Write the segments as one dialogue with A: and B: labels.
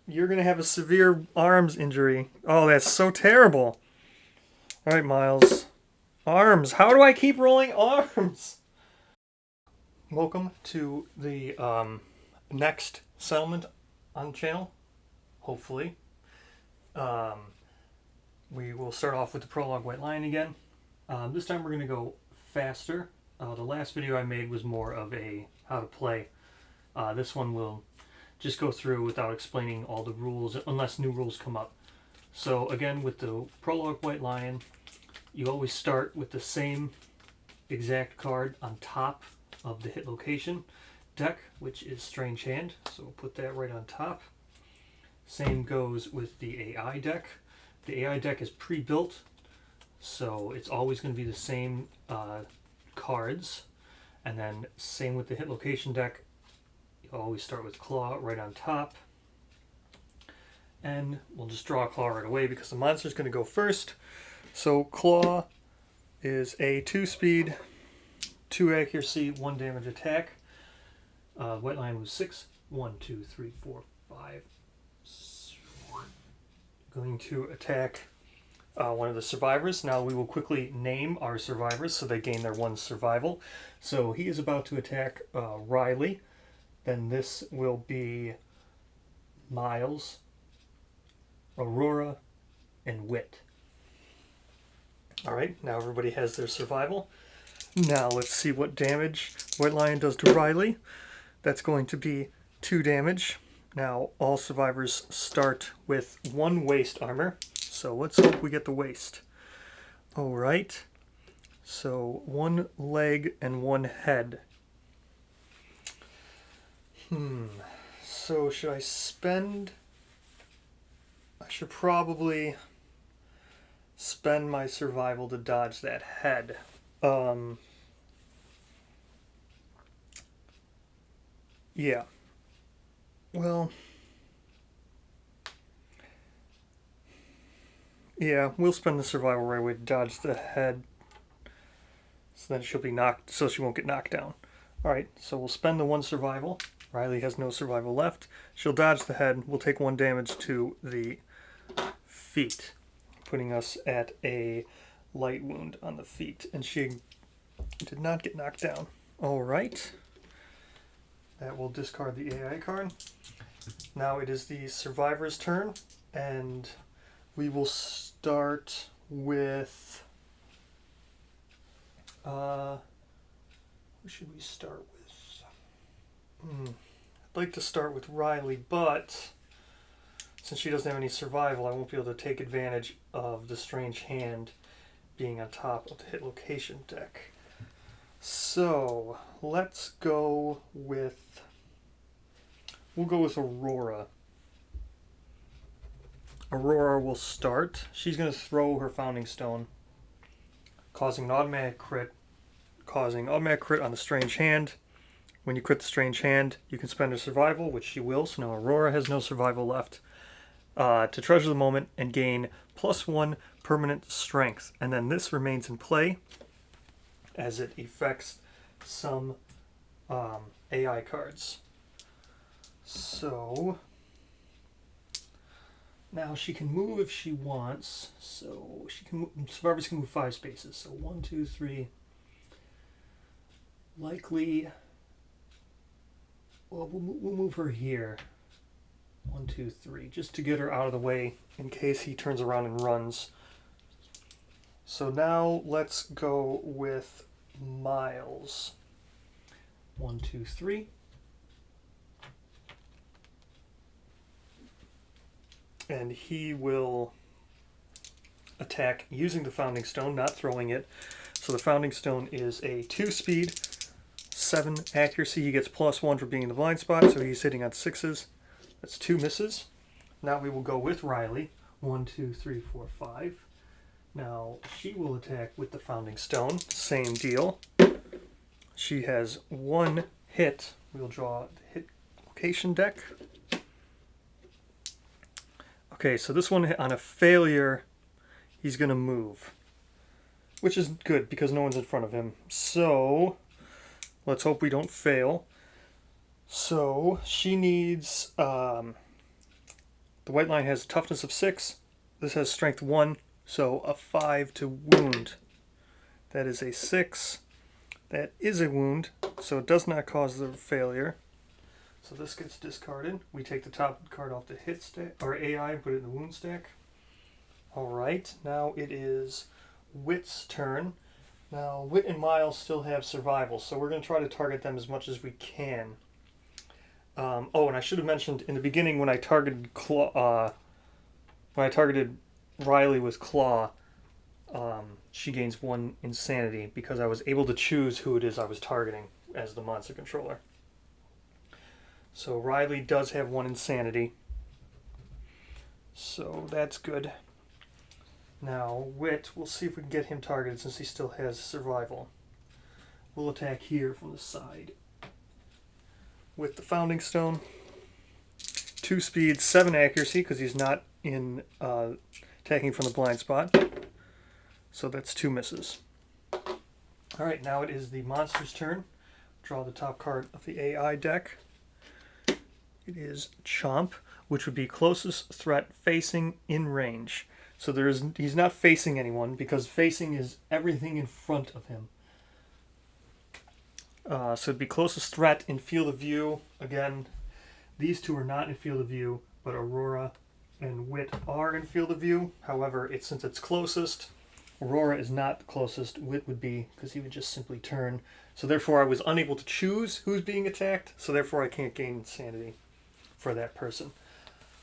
A: you're going to have a severe arms injury. Oh, that's so terrible. All right, Miles. Arms. How do I keep rolling arms? Welcome to the next settlement on the channel, hopefully. We will start off with the Prologue White Lion again. This time we're going to go faster. The last video I made was more of a how to play. This one will just go through without explaining all the rules unless new rules come up. So again, with the Prologue White Lion, you always start with the same exact card on top of the hit location deck, which is Strange Hand. So we'll put that right on top. Same goes with the AI deck. The AI deck is pre-built, so it's always going to be the same cards. And then same with the hit location deck. You always start with Claw right on top. And we'll just draw a Claw right away because the monster's going to go first. So Claw is a 2-speed, 2 accuracy, 1 damage attack. White Lion was 6. 1, 2, 3, 4, 5. Going to attack one of the survivors. Now we will quickly name our survivors so they gain their 1 survival. So he is about to attack Riley. Then this will be Miles, Aurora, and Wit. Alright, now everybody has their survival. Now let's see what damage White Lion does to Riley. That's going to be 2 damage. Now all survivors start with 1 waist armor. So let's hope we get the waist. Alright, so 1 leg and 1 head. So should I spend... I should probably spend my survival to dodge that head. Yeah. Well... yeah, we'll spend the survival right away to dodge the head. So then she'll be knocked, so she won't get knocked down. Alright, so we'll spend the 1 survival. Riley has no survival left. She'll dodge the head. We'll take 1 damage to the feet, putting us at a light wound on the feet. And she did not get knocked down. Alright. That will discard the AI card. Now it is the survivor's turn, and we will start with... who should we start with? I'd like to start with Riley, but since she doesn't have any survival, I won't be able to take advantage of the Strange Hand being on top of the hit location deck. So let's go with... we'll go with Aurora. Aurora will start. She's going to throw her Founding Stone, causing an automatic crit. Causing automatic crit on the Strange Hand. When you crit the Strange Hand, you can spend a survival, which she will, so now Aurora has no survival left, to treasure the moment and gain +1 permanent strength. And then this remains in play as it affects some AI cards. So now she can move if she wants. So she can move, survivors can move 5 spaces. So 1, 2, 3. Likely, well, we'll move her here. 1, 2, 3, just to get her out of the way in case he turns around and runs. So now let's go with Miles. 1, 2, 3. And he will attack using the Founding Stone, not throwing it. So the Founding Stone is a 2-speed, 7 accuracy. He gets +1 for being in the blind spot, so he's hitting on 6s. That's 2 misses. Now we will go with Riley. 1, 2, 3, 4, 5. Now she will attack with the Founding Stone. Same deal. She has 1 hit. We'll draw the hit location deck. Okay, so this one on a failure, he's going to move, which is good because no one's in front of him. So let's hope we don't fail. So she needs The white line has toughness of 6. This has strength 1, so a 5 to wound. That is a 6. That is a wound, so it does not cause the failure. So this gets discarded. We take the top card off the hit stack, or AI, and put it in the wound stack. Alright, now it is Wit's turn. Now, Wit and Miles still have survival, so we're going to try to target them as much as we can. Oh, and I should have mentioned in the beginning when I targeted Riley with Claw, she gains 1 insanity because I was able to choose who it is I was targeting as the monster controller. So Riley does have 1 insanity, so that's good. Now Wit, we'll see if we can get him targeted since he still has survival. We'll attack here from the side with the Founding Stone. 2 speed, 7 accuracy because he's not in attacking from the blind spot. So that's 2 misses. Alright, now it is the monster's turn. Draw the top card of the AI deck. It is Chomp, which would be closest threat facing in range. So he's not facing anyone because facing is everything in front of him. So it'd be closest threat in field of view. Again, these two are not in field of view, but Aurora and Wit are in field of view. However, since it's closest, Aurora is not closest. Wit would be, because he would just simply turn. So therefore I was unable to choose who's being attacked, so therefore I can't gain insanity for that person.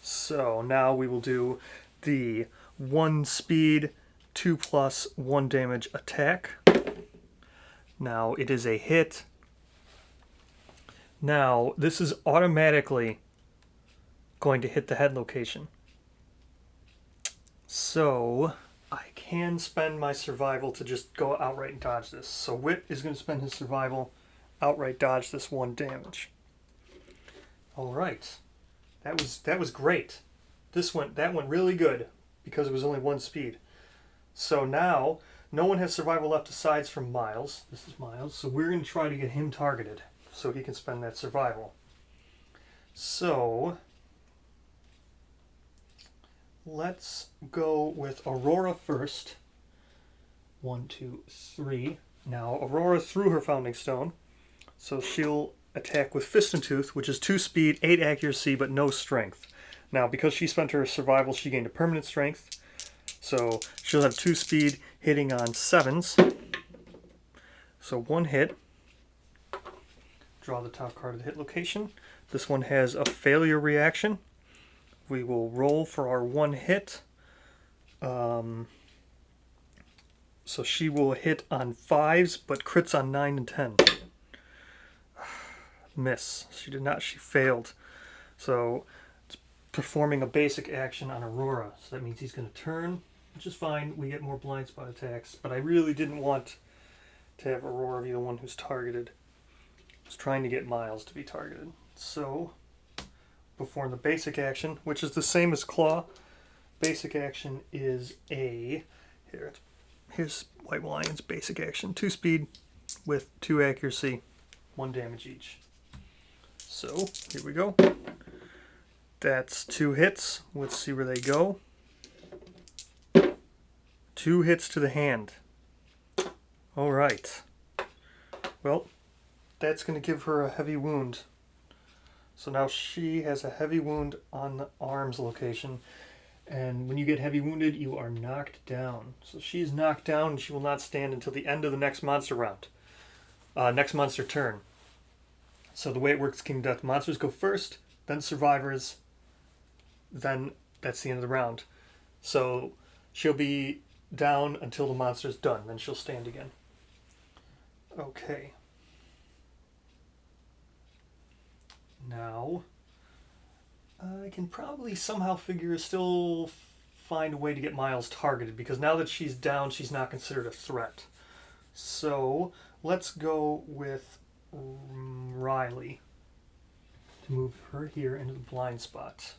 A: So now we will do the 1 speed, 2+ 1 damage attack. Now it is a hit. Now this is automatically going to hit the head location. So I can spend my survival to just go outright and dodge this. So Wit is going to spend his survival, outright dodge this 1 damage. Alright. That was great. That went really good because it was only 1 speed. So now no one has survival left aside from Miles. This is Miles. So we're going to try to get him targeted so he can spend that survival. So let's go with Aurora first. 1, 2, 3. Now Aurora threw her Founding Stone, so she'll attack with Fist and Tooth, which is 2 speed, 8 accuracy, but no strength. Now because she spent her survival, she gained a permanent strength, so she'll have 2 speed hitting on 7s. So 1 hit. Draw the top card of the hit location. This one has a failure reaction. We will roll for our 1 hit. So she will hit on 5s, but crits on 9 and 10. Miss. She did not. She failed. So it's performing a basic action on Aurora. So that means he's going to turn, which is fine. We get more blind spot attacks. But I really didn't want to have Aurora be the one who's targeted. I was trying to get Miles to be targeted. So perform the basic action, which is the same as Claw. Basic action is here's White Lion's basic action. 2 speed with 2 accuracy, 1 damage each. So here we go. That's 2 hits. Let's see where they go. 2 hits to the hand. Alright. Well, that's going to give her a heavy wound. So now she has a heavy wound on the arms location. And when you get heavy wounded, you are knocked down. So she's knocked down and she will not stand until the end of the next monster round. Next monster turn. So the way it works, King Death, monsters go first, then survivors, then that's the end of the round. So she'll be down until the monster's done, then she'll stand again. Okay. Now, I can probably somehow still find a way to get Miles targeted, because now that she's down, she's not considered a threat. So let's go with Riley to move her here into the blind spot.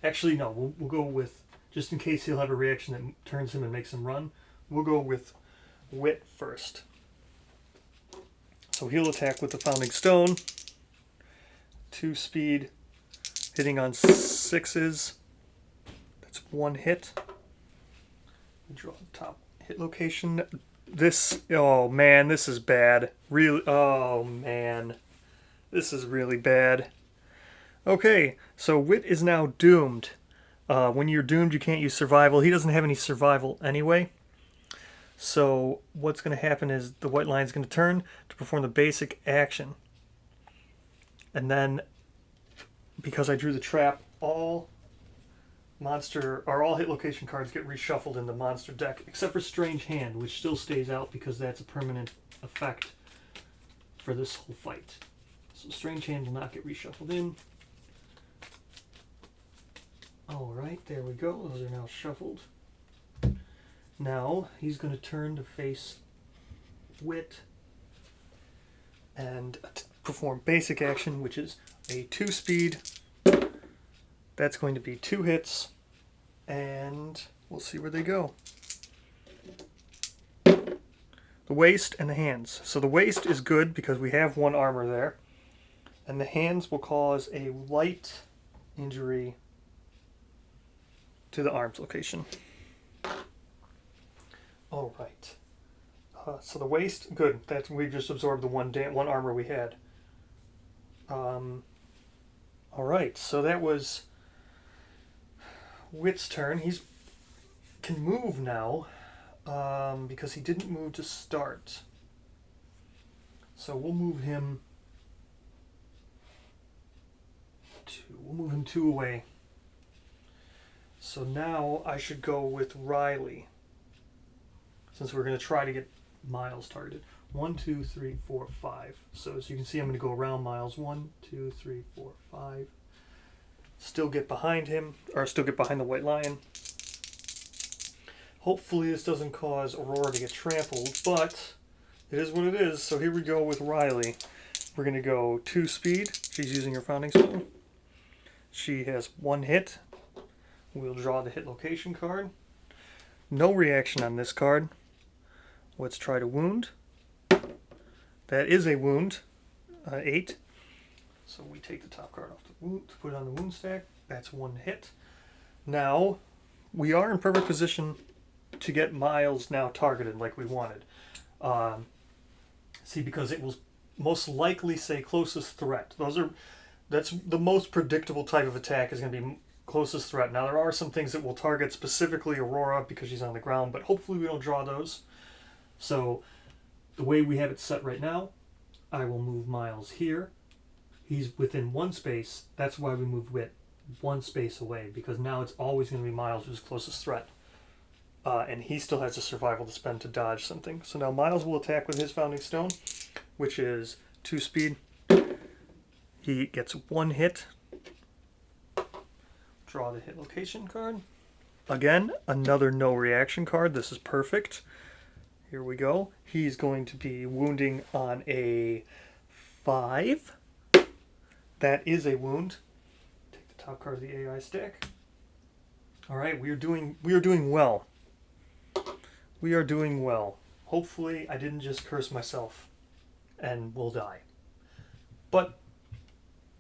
A: Actually, no, we'll go with, just in case he'll have a reaction that turns him and makes him run, we'll go with Wit first. So he'll attack with the Founding Stone. 2 speed, hitting on 6s. That's one hit. We draw the top hit location. This, oh man, this is bad. Really, oh man. This is really bad. Okay, so Wit is now doomed. When you're doomed, you can't use survival. He doesn't have any survival anyway. So what's going to happen is the white lion is going to turn to perform the basic action. And then, because I drew the trap, all hit location cards get reshuffled in the monster deck, except for Strange Hand, which still stays out because that's a permanent effect for this whole fight. So Strange Hand will not get reshuffled in. Alright, there we go. Those are now shuffled. Now he's going to turn to face Wit and perform basic action, which is a 2-speed. That's going to be 2 hits, and we'll see where they go. The waist and the hands. So the waist is good because we have 1 armor there, and the hands will cause a light injury to the arms location. All right. So the waist, good. We just absorbed the one armor we had. All right. So that was Wit's turn. He's can move now because he didn't move to start. So we'll move him. We'll move him 2 away. So now I should go with Riley, since we're going to try to get Miles targeted. 1, 2, 3, 4, 5. So as you can see, I'm going to go around Miles. 1, 2, 3, 4, 5. Still get behind him, or still get behind the white lion. Hopefully this doesn't cause Aurora to get trampled, but it is what it is. So here we go with Riley. We're going to go 2 speed. She's using her founding stone. She has 1 hit. We'll draw the hit location card. No reaction on this card. Let's try to wound. That is a wound. 8. So we take the top card off the wound to put it on the wound stack. That's 1 hit. Now, we are in perfect position to get Miles now targeted like we wanted. See, because it will most likely say closest threat. That's the most predictable type of attack, is going to be closest threat. Now, there are some things that will target specifically Aurora because she's on the ground, but hopefully we don't draw those. So the way we have it set right now, I will move Miles here. He's within 1 space. That's why we moved Wit 1 space away, because now it's always going to be Miles who's closest threat. And he still has a survival to spend to dodge something. So now Miles will attack with his founding stone, which is 2 speed. He gets 1 hit. Draw the hit location card. Again, another no reaction card. This is perfect. Here we go. He's going to be wounding on a 5. That is a wound. Take the top card of the AI stack. All right, we are doing well. We are doing well. Hopefully, I didn't just curse myself and we'll die. But,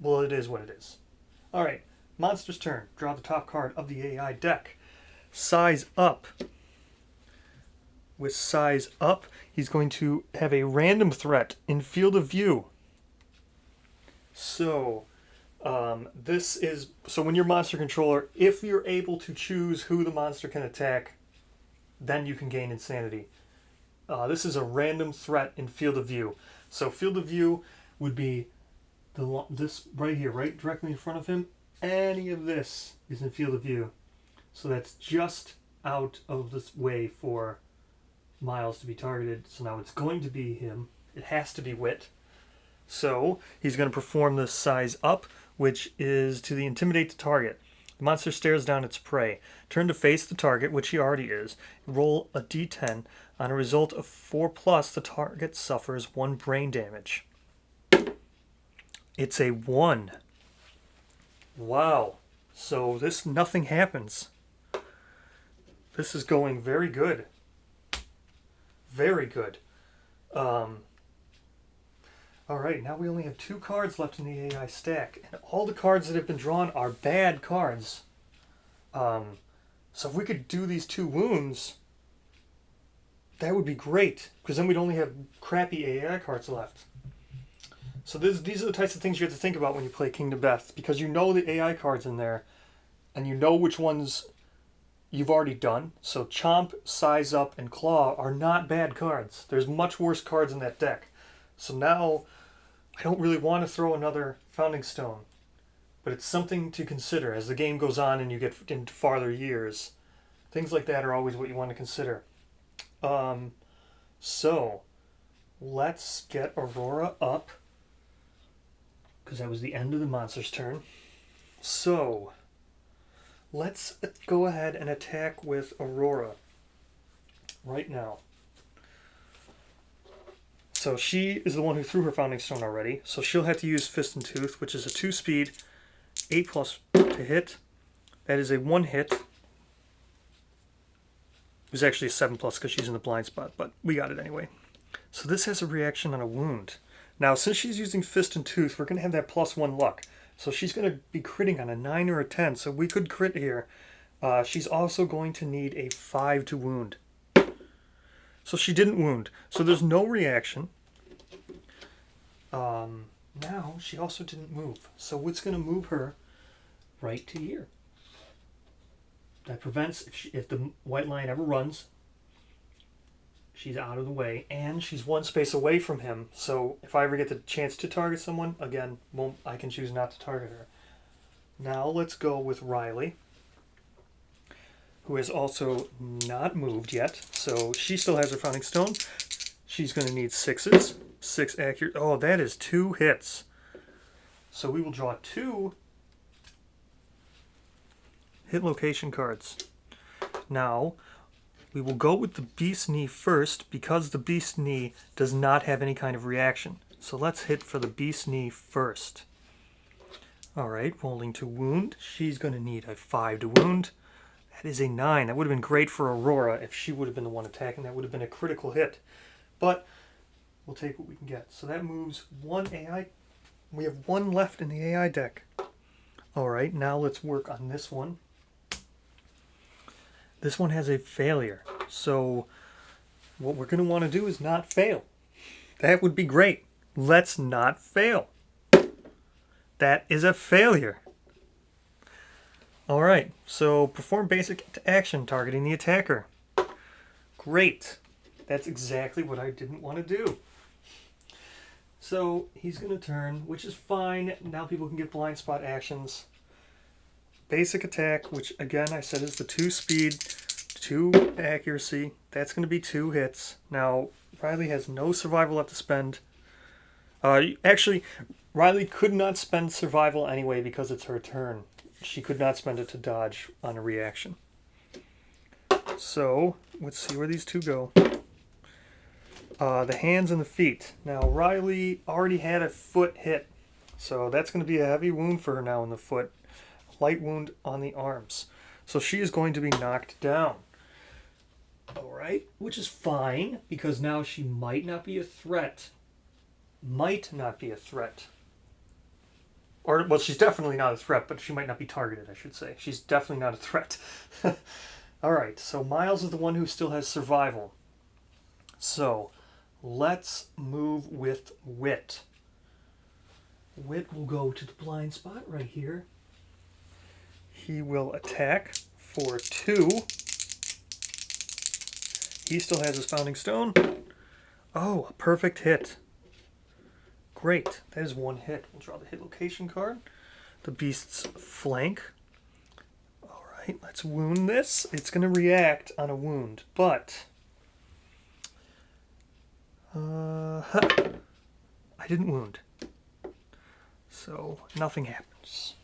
A: well, it is what it is. All right, monster's turn. Draw the top card of the AI deck. Size up. With size up, he's going to have a random threat in field of view. So, so when you're monster controller, if you're able to choose who the monster can attack, then you can gain insanity. This is a random threat in field of view. So field of view would be this right here, right directly in front of him. Any of this is in field of view. So that's just out of this way for Miles to be targeted. So now it's going to be him. It has to be Wit. So he's going to perform the size up, which is to intimidate the target. The monster stares down its prey. Turn to face the target, which he already is. Roll a d10. On a result of 4+, the target suffers 1 brain damage. It's a 1. Wow. So nothing happens. This is going very good. Very good. Alright, now we only have 2 cards left in the AI stack. And all the cards that have been drawn are bad cards. So if we could do these 2 wounds, that would be great, because then we'd only have crappy AI cards left. So these are the types of things you have to think about when you play King to Beth, because you know the AI cards in there, and you know which ones you've already done. So Chomp, Size Up, and Claw are not bad cards. There's much worse cards in that deck. So now I don't really want to throw another Founding Stone, but it's something to consider as the game goes on and you get into farther years. Things like that are always what you want to consider. So let's get Aurora up, because that was the end of the monster's turn. So let's go ahead and attack with Aurora right now. So she is the one who threw her Founding Stone already, so she'll have to use Fist and Tooth, which is a 2 speed, 8+ to hit. That is a 1 hit. It was actually a 7+ because she's in the blind spot, but we got it anyway. So this has a reaction on a wound. Now, since she's using Fist and Tooth, we're going to have that +1 luck. So she's going to be critting on a 9 or a 10, so we could crit here. She's also going to need a 5 to wound. So she didn't wound. So there's no reaction. Now, she also didn't move. So it's going to move her right to here. That prevents, if the white line ever runs, she's out of the way, and she's 1 space away from him. So if I ever get the chance to target someone, again, I can choose not to target her. Now let's go with Riley, who has also not moved yet. So she still has her Founding Stone. She's going to need 6s. 6 accurate. Oh, that is 2 hits. So we will draw 2 hit location cards. Now, we will go with the Beast Knee first, because the Beast Knee does not have any kind of reaction. So let's hit for the Beast Knee first. Alright, rolling to wound. She's going to need a 5 to wound. That is a 9. That would have been great for Aurora if she would have been the one attacking. That would have been a critical hit. But we'll take what we can get. So that moves 1 AI. We have 1 left in the AI deck. Alright, now let's work on this one. This one has a failure. So what we're going to want to do is not fail. That would be great. Let's not fail. That is a failure. Alright, so perform basic action targeting the attacker. Great. That's exactly what I didn't want to do. So he's going to turn, which is fine. Now people can get blind spot actions. Basic attack, which again I said is the 2 speed, 2 accuracy. That's going to be 2 hits. Now, Riley has no survival left to spend. Actually, Riley could not spend survival anyway because it's her turn. She could not spend it to dodge on a reaction. So, let's see where these 2 go. The hands and the feet. Now, Riley already had a foot hit, so that's going to be a heavy wound for her now in the foot. Light wound on the arms. So she is going to be knocked down. Alright, which is fine, because now she might not be a threat. Might not be a threat. Or, well, she's definitely not a threat, but she might not be targeted, I should say. She's definitely not a threat. Alright, so Miles is the one who still has survival. So, let's move with Wit. Wit will go to the blind spot right here. He will attack for 2. He still has his Founding Stone. Oh, a perfect hit. Great. That is 1 hit. We'll draw the hit location card. The beast's flank. Alright, let's wound this. It's going to react on a wound, but I didn't wound. So nothing happens.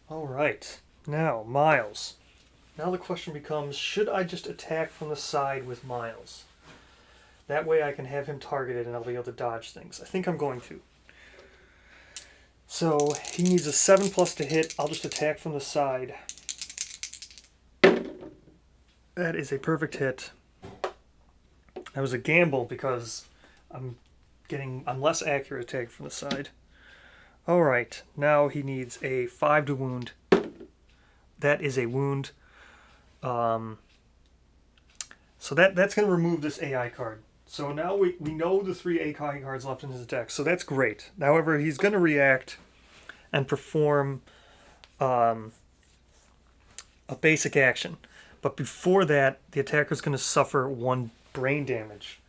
A: Alright, now Miles. Now the question becomes, should I just attack from the side with Miles? That way I can have him targeted and I'll be able to dodge things. I think I'm going to. So he needs a 7+ to hit. I'll just attack from the side. That is a perfect hit. That was a gamble because I'm less accurate attack from the side. Alright, now he needs a 5 to wound. that is a wound. So that's going to remove this AI card. So now we know the 3 AI cards left in his deck, so that's great. However, he's going to react and perform a basic action. But before that, the attacker is going to suffer 1 brain damage.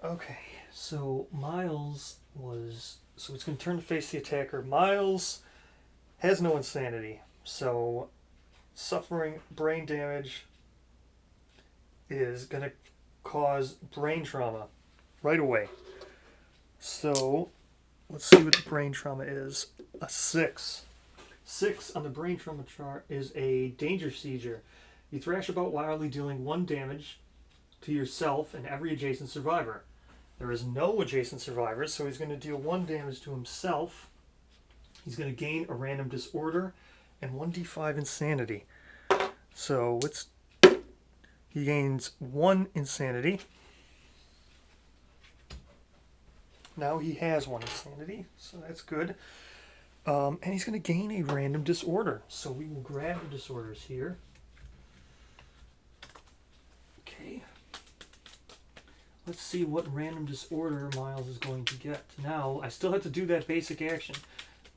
A: Okay, so Miles was... So it's going to turn to face the attacker. Miles has no insanity, so suffering brain damage is going to cause brain trauma right away. So let's see what the brain trauma is. A 6. 6 on the brain trauma chart is a danger seizure. You thrash about wildly, dealing 1 damage to yourself and every adjacent survivor. There is no adjacent survivors, so he's going to deal 1 damage to himself. He's going to gain a random disorder and 1d5 insanity. So he gains 1 insanity. Now he has 1 insanity, so that's good. And he's going to gain a random disorder. So we will grab the disorders here. Okay. Let's see what random disorder Miles is going to get. Now, I still have to do that basic action.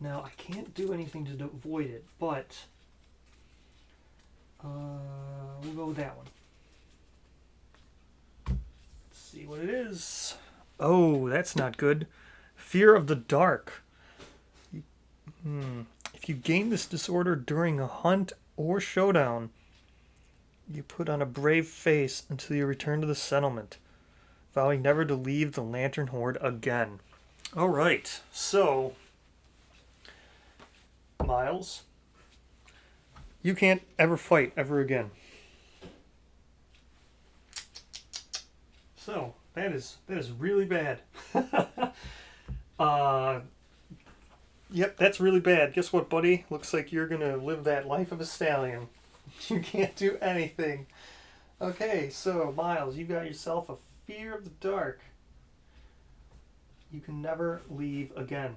A: Now, I can't do anything to avoid it, but we'll go with that one. Let's see what it is. Oh, that's not good. Fear of the dark. If you gain this disorder during a hunt or showdown, you put on a brave face until you return to the settlement, vowing never to leave the Lantern Horde again. Alright, so Miles, you can't ever fight ever again. So that is really bad. Yep, that's really bad. Guess what, buddy? Looks like you're gonna live that life of a stallion. You can't do anything. Okay, so Miles, you got yourself a fear of the dark. You can never leave again.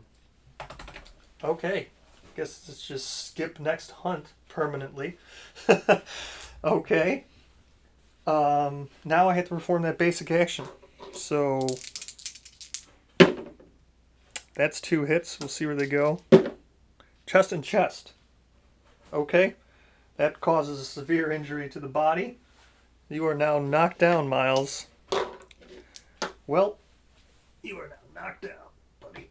A: Okay, guess let's just skip next hunt permanently. Okay. Now I have to perform that basic action. So that's 2 hits. We'll see where they go. Chest and chest. Okay. That causes a severe injury to the body. You are now knocked down, Miles. Well, you are now knocked down, buddy.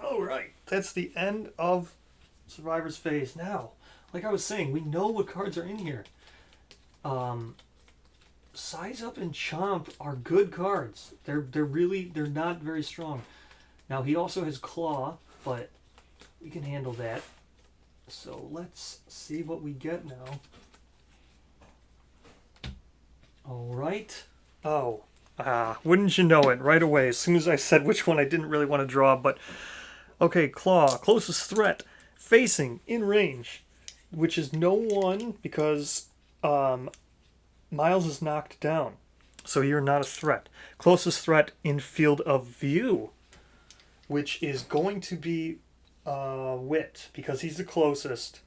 A: Alright. That's the end of Survivor's Phase. Now, like I was saying, we know what cards are in here. Size Up and Chomp are good cards. They're not very strong. Now, he also has Claw, but we can handle that. So let's see what we get now. Alright. Oh, wouldn't you know it, right away, as soon as I said which one I didn't really want to draw, but... Okay, Claw, closest threat, facing, in range, which is no one, because Miles is knocked down. So you're not a threat. Closest threat in field of view, which is going to be Wit, because he's the closest,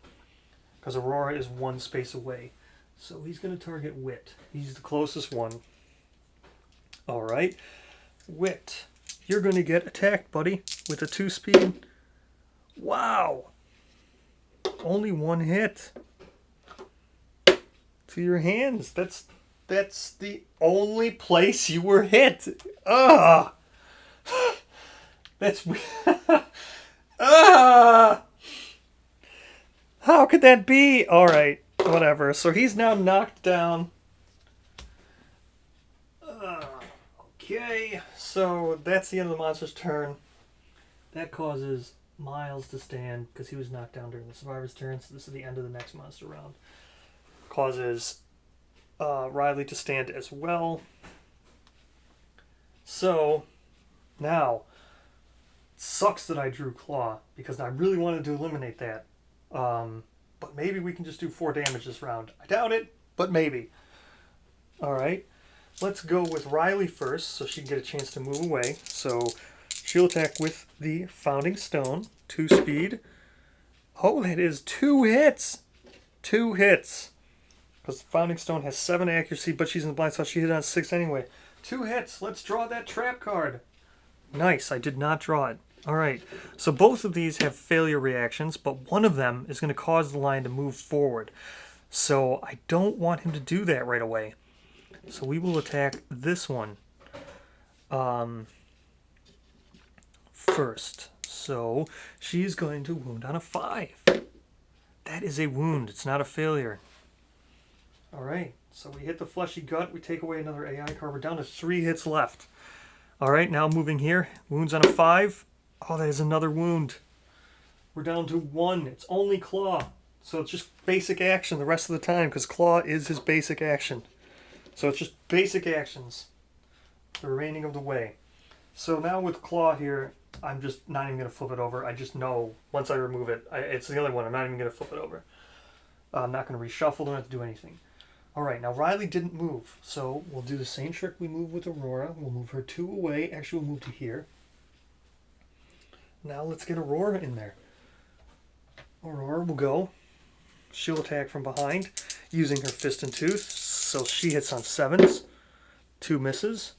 A: because Aurora is 1 space away. So he's going to target Wit. He's the closest one. Alright. Wit, you're going to get attacked, buddy, with a 2 speed. Wow! Only 1 hit. To your hands. That's the only place you were hit. Ugh! That's... Ah! How could that be? Alright, whatever. So he's now knocked down. Okay, so that's the end of the monster's turn. That causes Miles to stand, because he was knocked down during the survivor's turn, so this is the end of the next monster round. Causes Riley to stand as well. So, now... Sucks that I drew Claw, because I really wanted to eliminate that. But maybe we can just do 4 damage this round. I doubt it, but maybe. Alright, let's go with Riley first, so she can get a chance to move away. So, she'll attack with the Founding Stone, 2 speed. Oh, that is 2 hits! 2 hits. Because the Founding Stone has 7 accuracy, but she's in the blind spot. She hit on 6 anyway. 2 hits. Let's draw that trap card. Nice. I did not draw it. All right. So both of these have failure reactions, but one of them is going to cause the line to move forward. So I don't want him to do that right away. So we will attack this one first. So she's going to wound on a 5. That is a wound. It's not a failure. All right. So we hit the fleshy gut. We take away another AI card. We're down to 3 hits left. All right. Now moving here. Wounds on a 5. Oh, that is another wound. We're down to 1. It's only claw. So it's just basic action the rest of the time because claw is his basic action. So it's just basic actions the remaining of the way. So now with claw here, I'm just not even going to flip it over. I just know once I remove it, it's the other one. I'm not even going to flip it over. I'm not going to reshuffle. Don't have to do anything. All right, now Riley didn't move. So we'll do the same trick we moved with Aurora. We'll move her 2 away. Actually, we'll move to here. Now let's get Aurora in there. Aurora will go. She'll attack from behind using her Fist and Tooth. So she hits on 7s. 2 misses.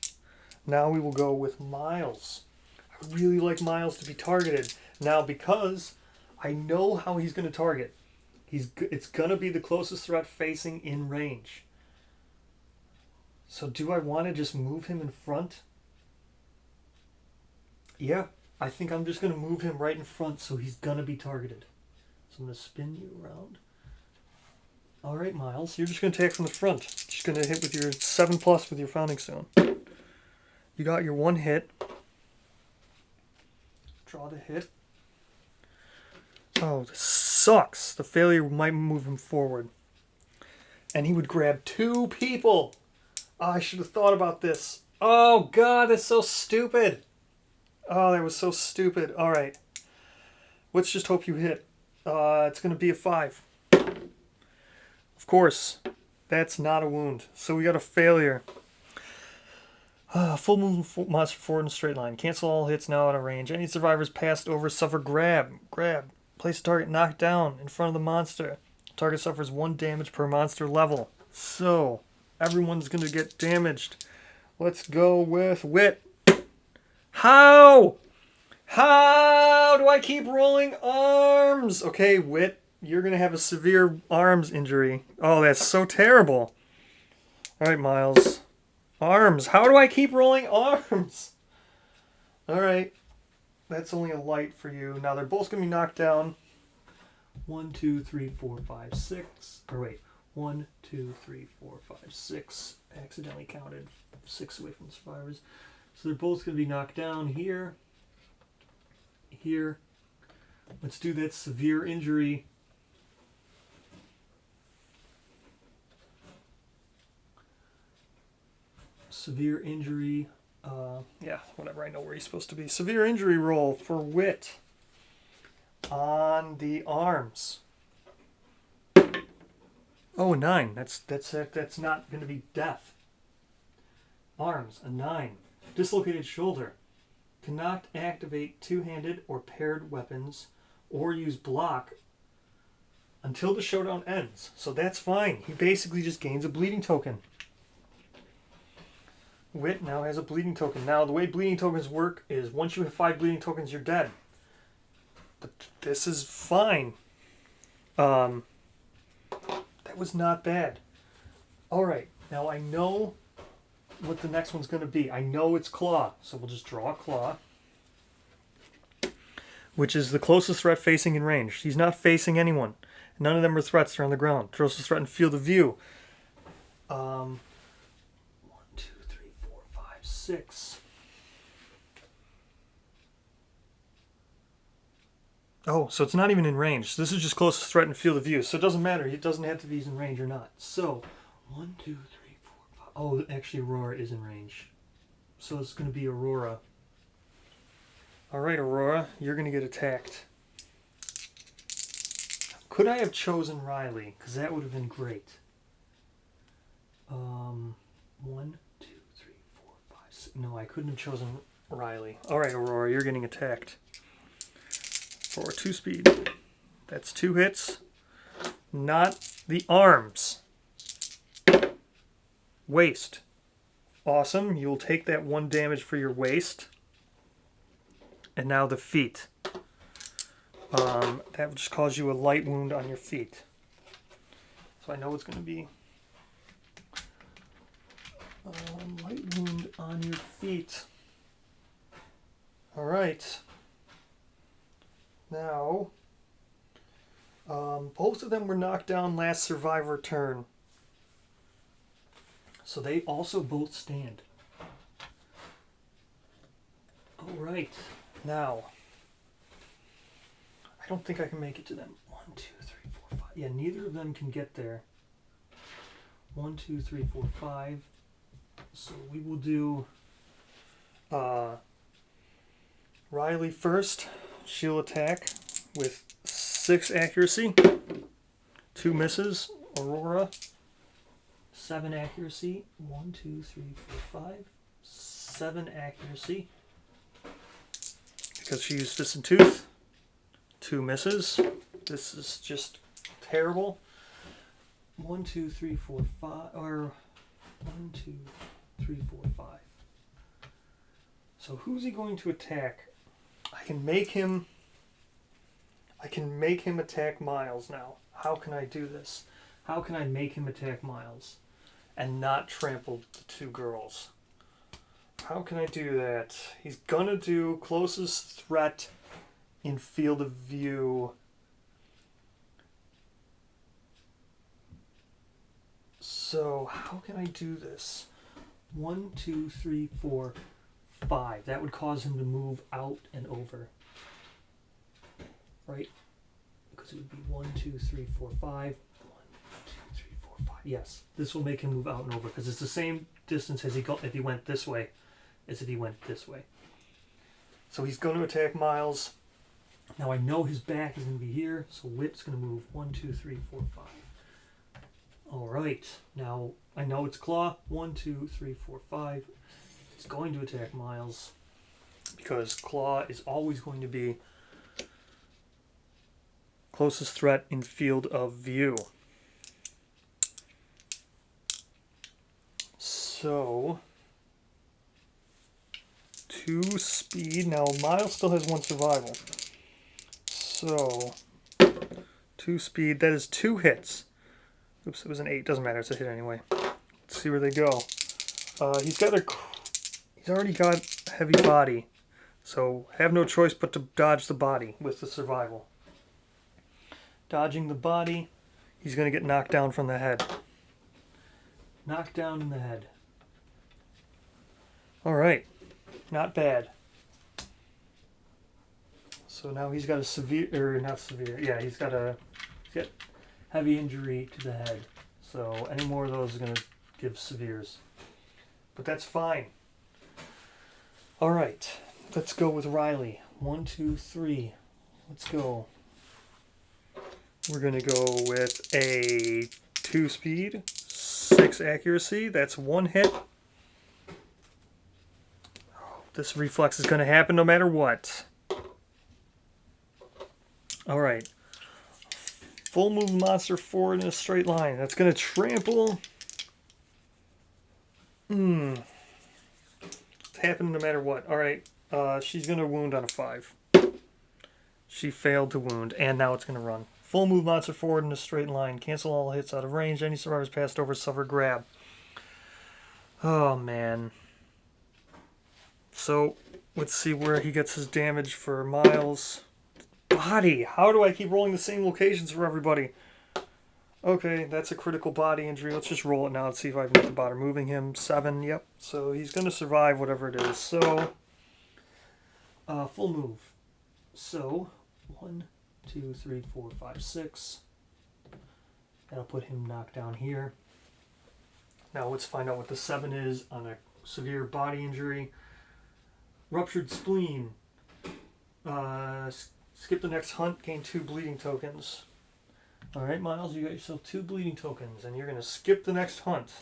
A: Now we will go with Miles. I really like Miles to be targeted. Now because I know how he's going to target. It's going to be the closest threat facing in range. So do I want to just move him in front? Yeah, I think I'm just going to move him right in front so he's going to be targeted. So I'm going to spin you around. All right, Miles, you're just going to attack from the front. Just going to hit with your 7+ with your Founding Stone. You got your 1 hit. Draw the hit. Oh, this sucks. The failure might move him forward. And he would grab 2 people. Oh, I should have thought about this. Oh, God, that's so stupid. Oh, that was so stupid. All right. Let's just hope you hit. It's going to be a 5. Of course, that's not a wound. So we got a failure. Full movement monster forward in a straight line. Cancel all hits now out of range. Any survivors passed over suffer grab. Grab. Place target knocked down in front of the monster. Target suffers 1 damage per monster level. So, everyone's going to get damaged. Let's go with Wit. How? How do I keep rolling arms? Okay, Wit. You're going to have a severe arms injury. Oh, that's so terrible. All right, Miles. Arms. How do I keep rolling arms? All right. That's only a light for you. Now, they're both going to be knocked down. 1, 2, 3, 4, 5, 6. Or wait. 1, 2, 3, 4, 5, 6. Accidentally counted 6 away from the survivors. So they're both going to be knocked down here. Here. Let's do that severe injury. Severe injury. Yeah, whatever. I know where he's supposed to be. Severe injury roll for Wit on the arms. Oh, a 9. That's not going to be death. Arms, a 9. Dislocated shoulder. Cannot activate 2-handed or paired weapons or use block until the showdown ends. So that's fine. He basically just gains a bleeding token. Wit now has a bleeding token. Now, the way bleeding tokens work is once you have 5 bleeding tokens, you're dead. But this is fine. That was not bad. All right. Now, I know what the next one's going to be. I know it's Claw. So we'll just draw a Claw, which is the closest threat facing in range. He's not facing anyone. None of them are threats. They're on the ground. Closest threat in field of view. 6. Oh, so it's not even in range. So this is just closest threat in field of view. So it doesn't matter. It doesn't have to be in range or not. So 1, 2, 3, 4, 5. Oh, actually, Aurora is in range. So it's going to be Aurora. All right, Aurora, you're going to get attacked. Could I have chosen Riley? Because that would have been great. 1, 2, 3, 4, 5, 6. No, I couldn't have chosen Riley. All right, Aurora, you're getting attacked. For 2 speed. That's 2 hits. not the arms. Waist. Awesome. You'll take that 1 damage for your waist. And now the feet. That will just cause you a light wound on your feet. So I know it's going to be light wound on your feet. Alright. Now, both of them were knocked down last survivor turn. So they also both stand. Alright. Now, I don't think I can make it to them. 1, 2, 3, 4, 5. Yeah, neither of them can get there. 1, 2, 3, 4, 5. So we will do Riley first. She'll attack with 6 accuracy. 2 misses. Aurora, 7 accuracy. 1, 2, 3, 4, 5. 7 accuracy. Because she used Distant Tooth. 2 misses. This is just terrible. 1, 2, 3, 4, 5. Or 1, 2, 3, 4, 5. So who's he going to attack? I can make him attack Miles now. How can I do this? How can I make him attack Miles and not trample the 2 girls? How can I do that? He's gonna do closest threat in field of view. So how can I do this? 1, 2, 3, 4, 5. That would cause him to move out and over. Right? Because it would be 1, 2, 3, 4, 5. 1, 2, 3, 4, 5. Yes. This will make him move out and over because it's the same distance as if he went this way as if he went this way. So he's going to attack Miles. Now I know his back is going to be here, so Whip's going to move 1, 2, 3, 4, 5. Alright, now I know it's Claw. 1, 2, 3, 4, 5. He's going to attack Miles because Claw is always going to be closest threat in field of view. So 2 speed. Now Miles still has 1 survival. So 2 speed. That is 2 hits. Oops, it was an 8. Doesn't matter. It's a hit anyway. Let's see where they go. He's already got heavy body, so have no choice but to dodge the body with the survival. Dodging the body, he's going to get knocked down from the head. Knocked down in the head. All right, not bad. So now he's got a he's got heavy injury to the head. So any more of those is going to give severes. But that's fine. All right, let's go with Riley. 1, 2, 3. Let's go. We're going to go with a 2 speed, 6 accuracy. That's 1 hit. This reflex is going to happen no matter what. All right. Full move monster forward in a straight line. That's going to trample. It's happening no matter what. All right. She's going to wound on a 5. She failed to wound, and now it's going to run. Full move monster forward in a straight line. Cancel all hits out of range. Any survivors passed over suffer grab. Oh, man. So, let's see where he gets his damage for Miles. Body. How do I keep rolling the same locations for everybody? Okay, that's a critical body injury. Let's just roll it now. Let's see if I can get the bottom. Moving him 7. Yep. So he's going to survive whatever it is. So, full move. So, 1, 2, 3, 4, 5, 6. That'll put him knocked down here. Now let's find out what the 7 is on a severe body injury. Ruptured spleen. Skip the next hunt, gain 2 bleeding tokens. Alright, Miles, you got yourself 2 bleeding tokens, and you're going to skip the next hunt.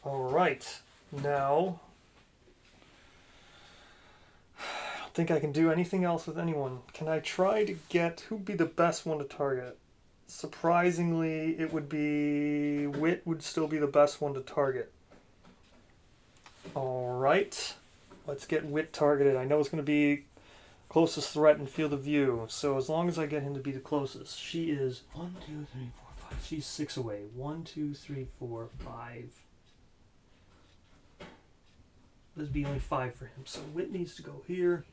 A: Alright, now, I don't think I can do anything else with anyone. Can I try to get, who'd be the best one to target? Surprisingly, it would be... Wit would still be the best one to target. Alright. Let's get Wit targeted. I know it's going to be closest threat and field of view. So as long as I get him to be the closest. She is 1, 2, 3, 4, 5. She's 6 away. 1, 2, 3, 4, 5. There's be only 5 for him. So Wit needs to go here.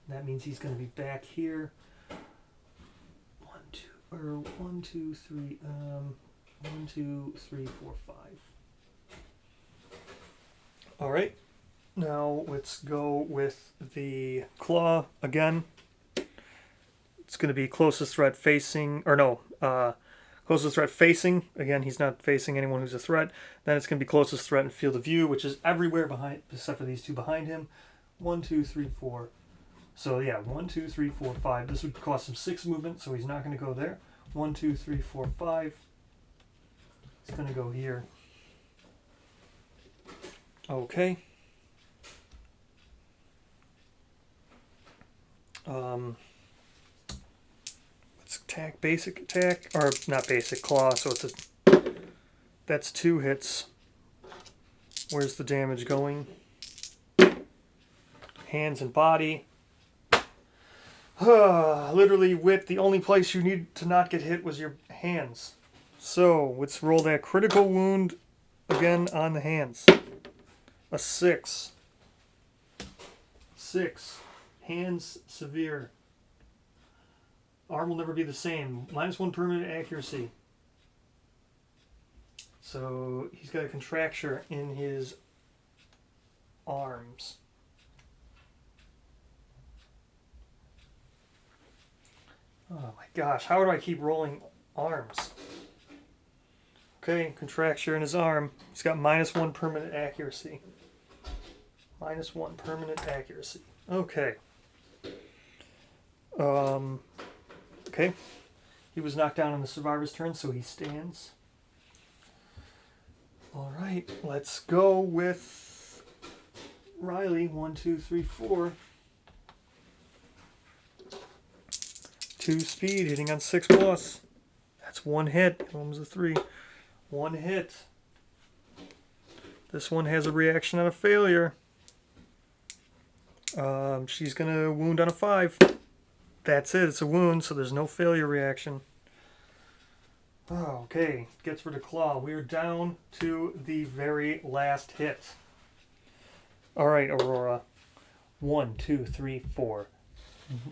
A: That means he's going to be back here. 1, 2, 3, 1, 2, 3, 4, 5. Alright. Now let's go with the claw again. It's going to be closest threat facing, or no, closest threat facing. Again, he's not facing anyone who's a threat. Then it's going to be closest threat in field of view, which is everywhere behind, except for these 2 behind him. 1, 2, 3, 4. So yeah, 1, 2, 3, 4, 5. This would cost him 6 movement, so he's not going to go there. 1, 2, 3, 4, 5. It's going to go here. Okay. Let's attack, basic attack, or not basic, claw, so it's that's 2 hits. Where's the damage going? Hands and body. Literally, Wit, the only place you need to not get hit was your hands. So, let's roll that critical wound again on the hands. A 6. 6. Hands severe. Arm will never be the same. -1 permanent accuracy. So, he's got a contracture in his arms. Oh my gosh, how do I keep rolling arms? Okay, contracture in his arm. He's got -1 permanent accuracy. -1 permanent accuracy. Okay. Okay. He was knocked down on the survivor's turn, so he stands. Alright, let's go with Riley. 1, 2, 3, 4. 2 speed, hitting on 6+. That's 1 hit. One was a 3. 1 hit. This one has a reaction on a failure. She's going to wound on a 5. That's it. It's a wound, so there's no failure reaction. Oh, okay. Gets rid of claw. We're down to the very last hit. Alright, Aurora. 1, 2, 3, 4.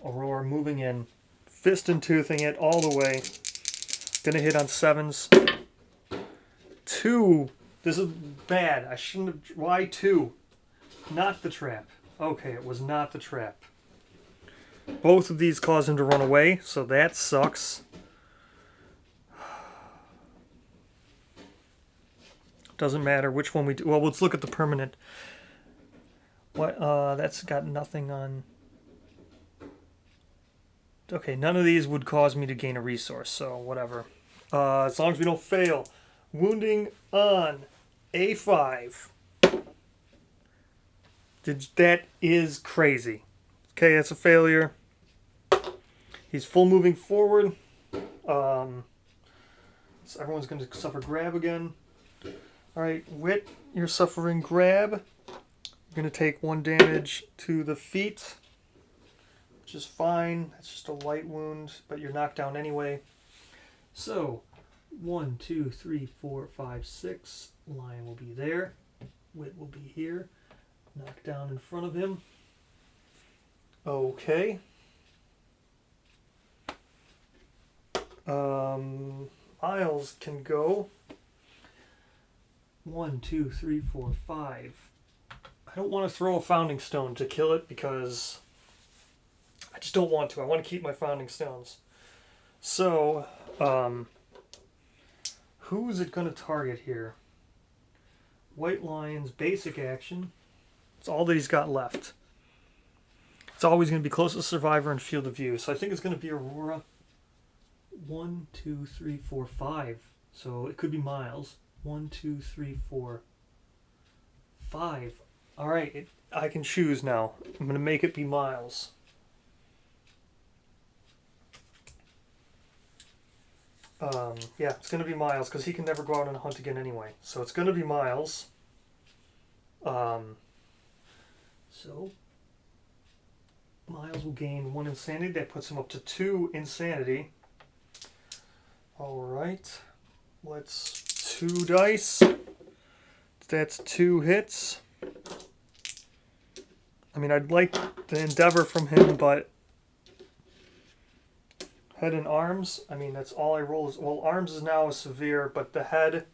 A: Aurora moving in. Fist and toothing it all the way. Gonna hit on 7s. 2. This is bad. I shouldn't have... Why 2? Not the trap. Okay, it was not the trap. Both of these cause him to run away, so that sucks. Doesn't matter which one we do. Well, let's look at the permanent. What? That's got nothing on... Okay, none of these would cause me to gain a resource, so whatever. As long as we don't fail. Wounding on A5. That is crazy. Okay, that's a failure. He's full moving forward. So everyone's going to suffer grab again. Alright, Wit, you're suffering grab. You're going to take 1 damage to the feet. Which is fine. That's just a light wound, but you're knocked down anyway. So, 1, 2, 3, 4, 5, 6. Lion will be there. Wit will be here. Knocked down in front of him. Okay. Miles can go. 1, 2, 3, 4, 5. I don't want to throw a founding stone to kill it because I just don't want to. I want to keep my founding stones. So, who is it going to target here? White Lion's basic action. It's all that he's got left. It's always going to be closest survivor and field of view. So I think it's going to be Aurora. 1, 2, 3, 4, 5. So it could be Miles. 1, 2, 3, 4, 5. All right, I can choose now. I'm going to make it be Miles. Yeah, it's going to be Miles, because he can never go out on a hunt again anyway. So it's going to be Miles. So Miles will gain 1 insanity. That puts him up to 2 insanity. Alright. Let's 2 dice. That's 2 hits. I mean, I'd like the endeavor from him, but head and arms, I mean, that's all I roll. Well, arms is now a severe, but the head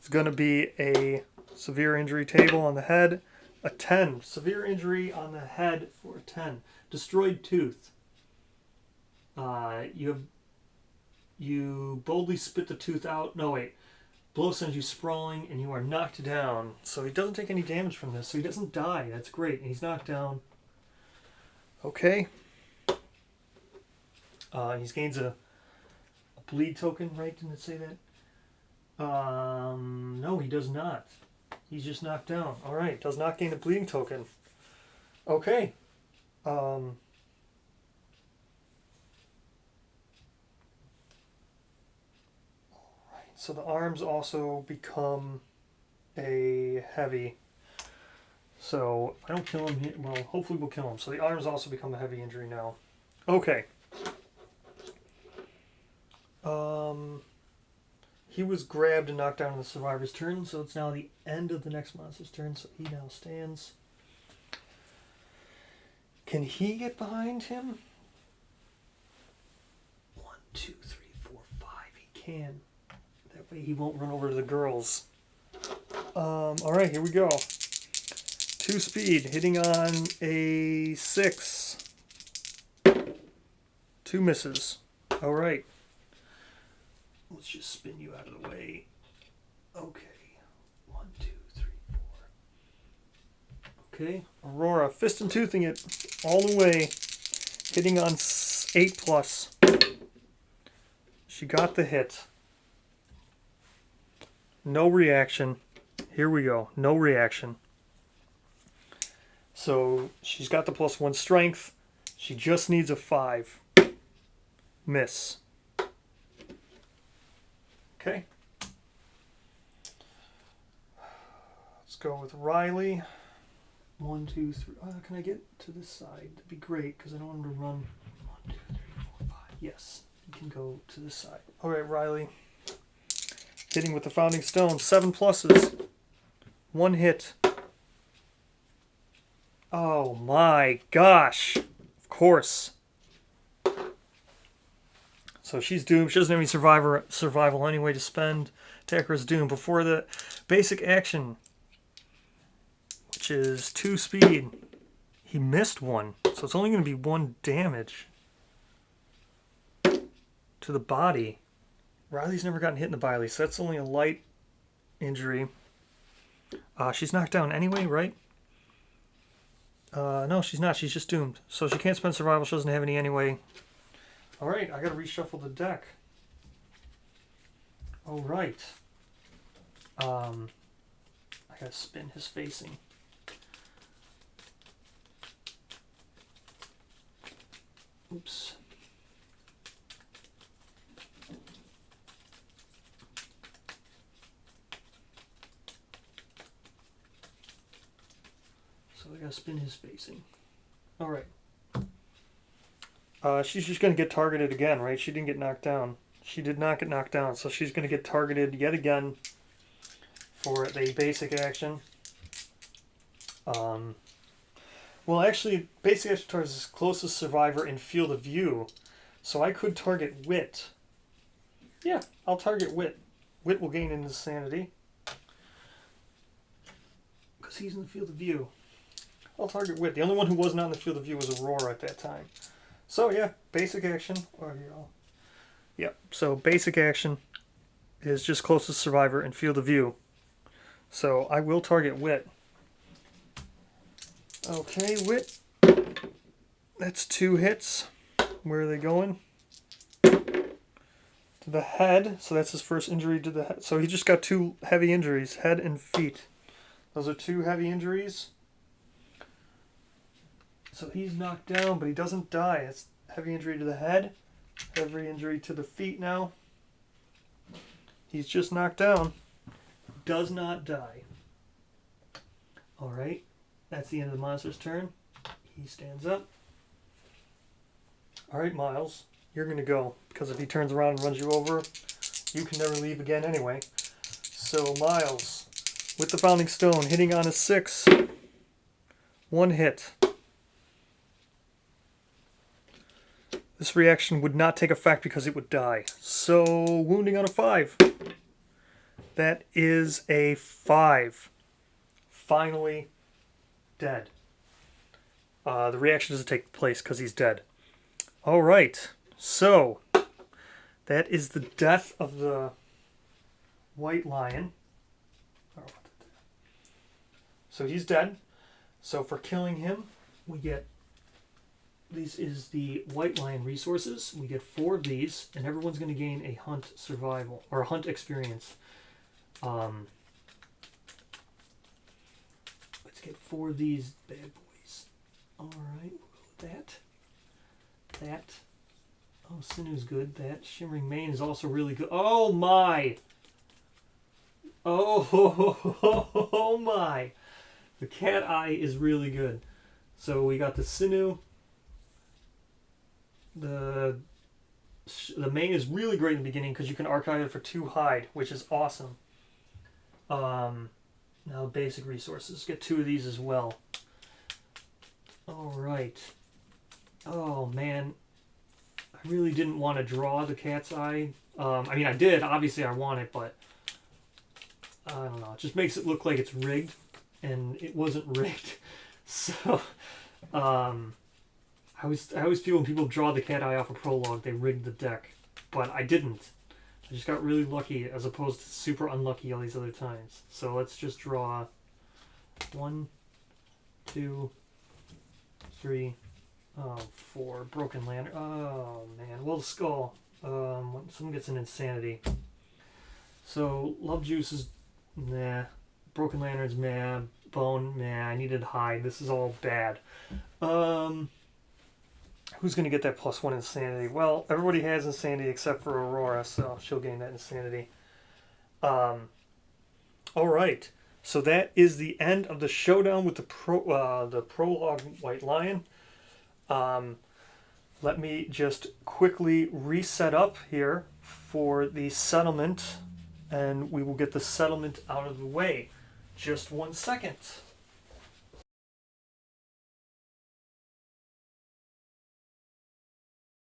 A: is going to be a severe injury table on the head. A 10. Severe injury on the head for a 10. Destroyed tooth. You boldly spit the tooth out. No, wait. Blow sends you sprawling, and you are knocked down. So he doesn't take any damage from this, so he doesn't die. That's great. And he's knocked down. Okay. He gains a bleed token, right? Didn't it say that? No, he does not. He's just knocked down. Alright, does not gain a bleeding token. Okay. Alright, so the arms also become a heavy. So, if I don't kill him, well, hopefully we'll kill him. So the arms also become a heavy injury now. Okay. He was grabbed and knocked down on the survivor's turn, so it's now the end of the next monster's turn, so he now stands. Can he get behind him? 1, 2, 3, 4, 5. He can. That way he won't run over to the girls. Alright, here we go. 2 speed, hitting on a 6. 2 misses. Alright. Let's just spin you out of the way. Okay. 1, 2, 3, 4. Okay. Aurora, fist and toothing it all the way. Hitting on 8 plus. She got the hit. No reaction. Here we go. No reaction. So she's got the +1 strength. She just needs a 5. Miss. Okay. Let's go with Riley. 1, 2, 3. Can I get to this side? That'd be great, because I don't want him to run. 1, 2, 3, 4, 5. Yes, you can go to this side. Alright, Riley. Hitting with the Founding Stone. 7 pluses. 1 hit. Oh my gosh. Of course. So she's doomed. She doesn't have any survival anyway to spend. Attacker's doomed. Before the basic action, which is 2 speed, he missed 1. So it's only going to be 1 damage to the body. Riley's never gotten hit in the body, so that's only a light injury. She's knocked down anyway, right? No, she's not. She's just doomed. So she can't spend survival. She doesn't have any anyway. Alright, I gotta reshuffle the deck. Alright. I gotta spin his facing. Oops. So I gotta spin his facing. Alright. She's just going to get targeted again, right? She didn't get knocked down. She did not get knocked down, so she's going to get targeted yet again for the basic action. Well, actually, basic action targets his closest survivor in field of view, so I could target Wit. Yeah, I'll target Wit. Wit will gain insanity because he's in the field of view. I'll target Wit. The only one who was not in the field of view was Aurora at that time. So yeah, basic action. Yep. So basic action is just closest survivor in field of view. So I will target Wit. Okay, Wit. That's 2 hits. Where are they going? To the head. So that's his first injury to the head. So he just got 2 heavy injuries, head and feet. Those are 2 heavy injuries. So he's knocked down, but he doesn't die. It's heavy injury to the head, heavy injury to the feet now. He's just knocked down. Does not die. Alright, that's the end of the monster's turn. He stands up. Alright, Miles, you're going to go, because if he turns around and runs you over, you can never leave again anyway. So, Miles, with the Founding Stone, hitting on a 6. 1 hit. This reaction would not take effect because it would die. So, wounding on a 5. That is a 5. Finally dead. The reaction doesn't take place because he's dead. Alright, so that is the death of the white lion. So he's dead. So for killing him, we get, this is the white lion resources. We get 4 of these, and everyone's going to gain a hunt survival, or a hunt experience. Let's get 4 of these bad boys. Alright, we'll go with that. That. Oh, Sinew's good. That Shimmering Mane is also really good. Oh my! Oh my! The cat eye is really good. So we got the Sinew. The mane is really great in the beginning because you can archive it for 2 hide, which is awesome. Now basic resources. Get 2 of these as well. Alright. Oh man. I really didn't want to draw the cat's eye. I mean I did, obviously I want it, but I don't know. It just makes it look like it's rigged, and it wasn't rigged. So I always feel when people draw the cat eye off a Prologue, they rigged the deck. But I didn't. I just got really lucky as opposed to super unlucky all these other times. So let's just draw 1, 2, 3, 4. Broken Lantern. Oh man. Well, the skull. Someone gets an insanity. So Love Juice is nah. Broken Lantern's meh. Bone, nah. I needed hide. This is all bad. Who's going to get that +1 insanity? Well, everybody has insanity except for Aurora, so she'll gain that insanity. Alright, so that is the end of the showdown with the Prologue White Lion. Let me just quickly reset up here for the settlement, and we will get the settlement out of the way. Just 1 second.